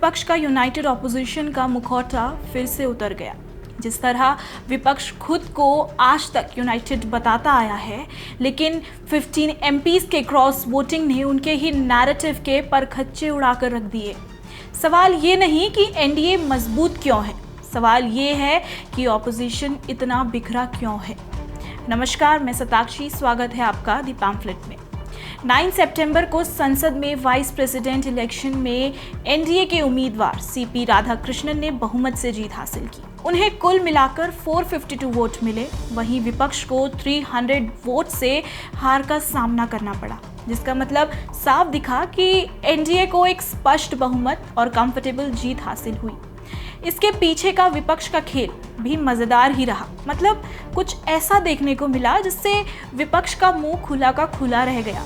विपक्ष का United opposition का मुखौटा फिर से उतर गया। जिस तरह विपक्ष खुद को आज तक यूनाइटेड बताता आया है, लेकिन 15 एमपीज के क्रॉस वोटिंग ने उनके ही नैरेटिव के परखच्चे उड़ाकर रख दिए। सवाल ये नहीं कि एनडीए मजबूत क्यों है, सवाल ये है कि ऑपोजिशन इतना बिखरा क्यों है। नमस्कार, मैं सताक्षी, स्वागत है आपका द पैम्फलेट में। 9 सितंबर को संसद में वाइस प्रेसिडेंट इलेक्शन में एनडीए के उम्मीदवार सीपी राधाकृष्णन ने बहुमत से जीत हासिल की। उन्हें कुल मिलाकर 452 वोट मिले। वहीं विपक्ष को 300 वोट से हार का सामना करना पड़ा, जिसका मतलब साफ दिखा कि एनडीए को एक स्पष्ट बहुमत और कंफर्टेबल जीत हासिल हुई। इसके पीछे का विपक्ष का खेल भी मजेदार ही रहा। मतलब कुछ ऐसा देखने को मिला जिससे विपक्ष का मुंह खुला का खुला रह गया।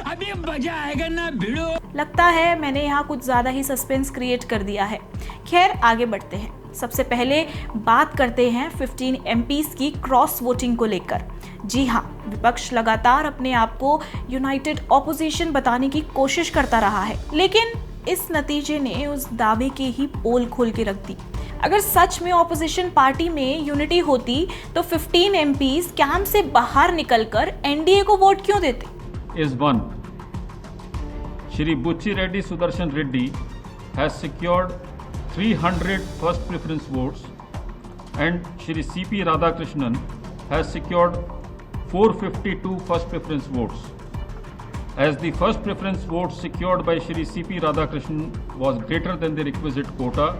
अभी मजा आएगा ना भिड़ो। लगता है मैंने यहाँ कुछ ज्यादा ही सस्पेंस क्रिएट कर दिया है। खैर, आगे बढ़ते हैं। सबसे पहले बात करते हैं 15 एमपीज की क्रॉस वोटिंग को लेकर। जी हाँ, विपक्ष लगातार अपने आप को यूनाइटेड ऑपोजिशन बताने की कोशिश करता रहा है, लेकिन इस नतीजे ने उस दावे की ही पोल खोल के रख दी। अगर सच में ऑपोजिशन पार्टी में यूनिटी होती तो 15 एमपीज कैंप से बाहर निकलकर एनडीए को वोट क्यों देते? Is one. Shri Bucci Reddy Sudarshan Reddy has secured 300 first preference votes and Shri CP Radhakrishnan has secured 452 first preference votes. As the first preference vote secured by Shri CP Radhakrishnan was greater than the requisite quota,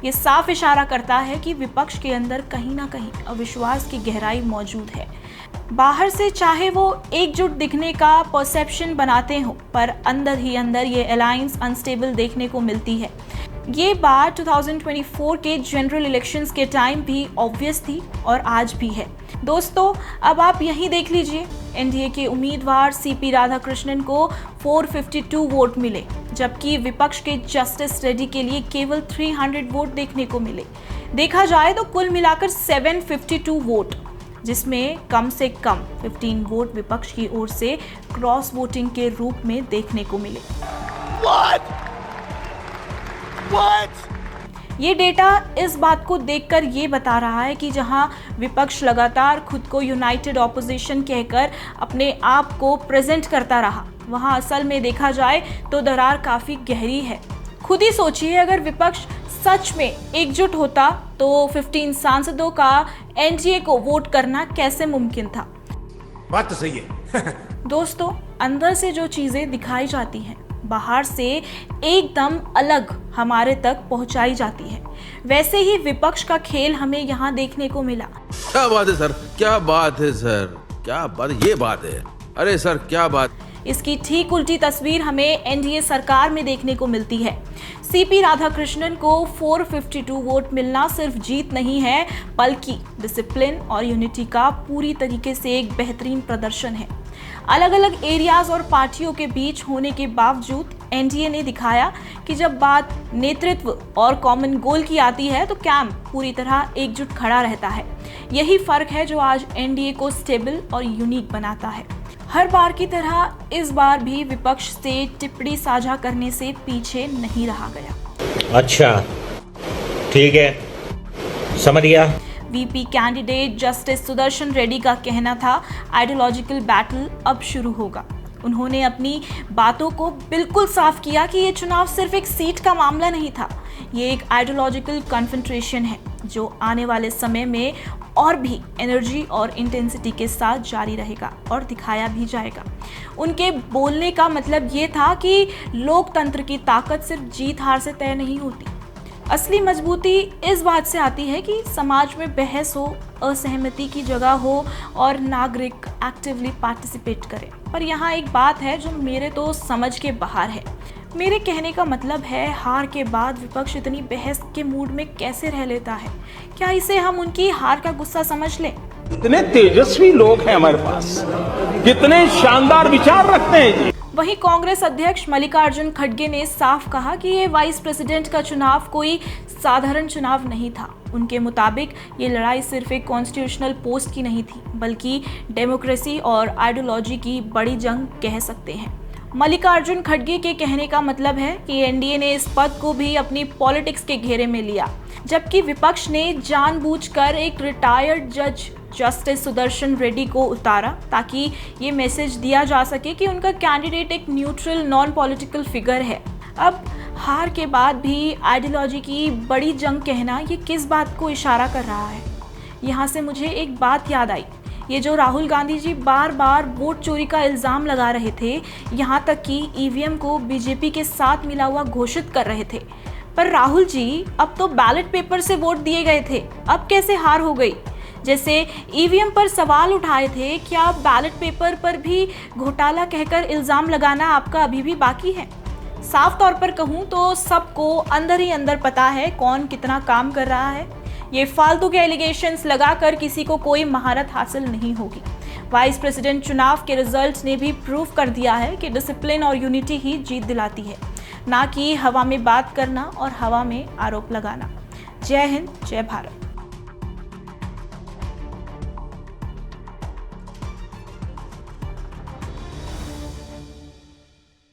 ये साफ इशारा करता है कि विपक्ष के अंदर कहीं ना कहीं अविश्वास की गहराई मौजूद है। बाहर से चाहे वो एकजुट दिखने का परसेप्शन बनाते हो, पर अंदर ही अंदर ये अलायंस अनस्टेबल देखने को मिलती है। ये बात 2024 के जनरल इलेक्शंस के टाइम भी ऑब्वियस थी और आज भी है। दोस्तों, अब आप यहीं देख लीजिए, एनडीए के उम्मीदवार सीपी राधाकृष्णन को 452 वोट मिले, जबकि विपक्ष के जस्टिस रेड्डी के लिए केवल 300 वोट देखने को मिले। देखा जाए तो कुल मिलाकर 752 वोट, जिसमें कम से कम 15 वोट विपक्ष की ओर से क्रॉस वोटिंग के रूप में देखने को मिले। ये डेटा इस बात को देखकर ये बता रहा है कि जहां विपक्ष लगातार खुद को यूनाइटेड ऑपोजिशन कहकर अपने आप को प्रेजेंट करता रहा, वहां असल में देखा जाए तो दरार काफी गहरी है। खुद ही सोचिए, अगर विपक्ष सच में एकजुट होता तो 15 सांसदों का एनडीए को वोट करना कैसे मुमकिन था? बात तो सही है। दोस्तों, अंदर से जो चीजें दिखाई जाती हैं, बाहर से एकदम अलग हमारे तक पहुंचाई जाती है। वैसे ही विपक्ष का खेल हमें यहाँ देखने को मिला। क्या बात है सर, क्या बात है सर, क्या बात, ये बात है। अरे सर, क्या बात। इसकी ठीक उल्टी तस्वीर हमें एनडीए सरकार में देखने को मिलती है। सीपी राधाकृष्णन को 452 वोट मिलना सिर्फ जीत नहीं है, बल्कि डिसिप्लिन और यूनिटी का पूरी तरीके से एक बेहतरीन प्रदर्शन है। अलग अलग एरियाज और पार्टियों के बीच होने के बावजूद एनडीए ने दिखाया कि जब बात नेतृत्व और कॉमन गोल की आती है तो कैंप पूरी तरह एकजुट खड़ा रहता है। यही फर्क है जो आज एनडीए को स्टेबल और यूनिक बनाता है। हर बार की तरह इस बार भी विपक्ष से टिप्पणी साझा करने से पीछे नहीं रहा गया। अच्छा, ठीक है, समझ गया। VP candidate justice Sudarshan Reddy का कहना था, आइडियोलॉजिकल बैटल अब शुरू होगा। उन्होंने अपनी बातों को बिल्कुल साफ किया कि ये चुनाव सिर्फ एक सीट का मामला नहीं था, ये एक आइडियोलॉजिकल कन्फ्रंटेशन है जो आने वाले समय में और भी एनर्जी और इंटेंसिटी के साथ जारी रहेगा और दिखाया भी जाएगा। उनके बोलने का मतलब ये था कि लोकतंत्र की ताकत सिर्फ जीत हार से तय नहीं होती। असली मजबूती इस बात से आती है कि समाज में बहस हो, असहमति की जगह हो और नागरिक एक्टिवली पार्टिसिपेट करें। पर यहाँ एक बात है जो मेरे तो समझ के बाहर है। मेरे कहने का मतलब है, हार के बाद विपक्ष इतनी बहस के मूड में कैसे रह लेता है? क्या इसे हम उनकी हार का गुस्सा समझ लें? कितने तेजस्वी लोग हैं हमारे पास, कितने शानदार विचार रखते हैं जी। वहीं कांग्रेस अध्यक्ष मल्लिकार्जुन खड़गे ने साफ कहा कि ये वाइस प्रेसिडेंट का चुनाव कोई साधारण चुनाव नहीं था। उनके मुताबिक ये लड़ाई सिर्फ एक कॉन्स्टिट्यूशनल पोस्ट की नहीं थी, बल्कि डेमोक्रेसी और आइडियोलॉजी की बड़ी जंग कह सकते हैं। मल्लिकार्जुन खड़गे के कहने का मतलब है कि एनडीए ने इस पद को भी अपनी पॉलिटिक्स के घेरे में लिया, जबकि विपक्ष ने जानबूझकर एक रिटायर्ड जज जस्टिस सुदर्शन रेड्डी को उतारा ताकि ये मैसेज दिया जा सके कि उनका कैंडिडेट एक न्यूट्रल नॉन पॉलिटिकल फिगर है। अब हार के बाद भी आइडियोलॉजी की बड़ी जंग कहना ये किस बात को इशारा कर रहा है? यहाँ से मुझे एक बात याद आई, ये जो राहुल गांधी जी बार बार वोट चोरी का इल्ज़ाम लगा रहे थे, यहाँ तक कि ईवीएम को बीजेपी के साथ मिला हुआ घोषित कर रहे थे, पर राहुल जी अब तो बैलेट पेपर से वोट दिए गए थे, अब कैसे हार हो गई? जैसे ईवीएम पर सवाल उठाए थे, क्या बैलेट पेपर पर भी घोटाला कहकर इल्ज़ाम लगाना आपका अभी भी बाकी है? साफ तौर पर कहूँ तो सबको अंदर ही अंदर पता है कौन कितना काम कर रहा है। ये फालतू के एलिगेशंस लगाकर किसी को कोई महारत हासिल नहीं होगी। वाइस प्रेसिडेंट चुनाव के रिजल्ट्स ने भी प्रूव कर दिया है कि डिसिप्लिन और यूनिटी ही जीत दिलाती है, ना कि हवा में बात करना और हवा में आरोप लगाना। जय हिंद, जय भारत।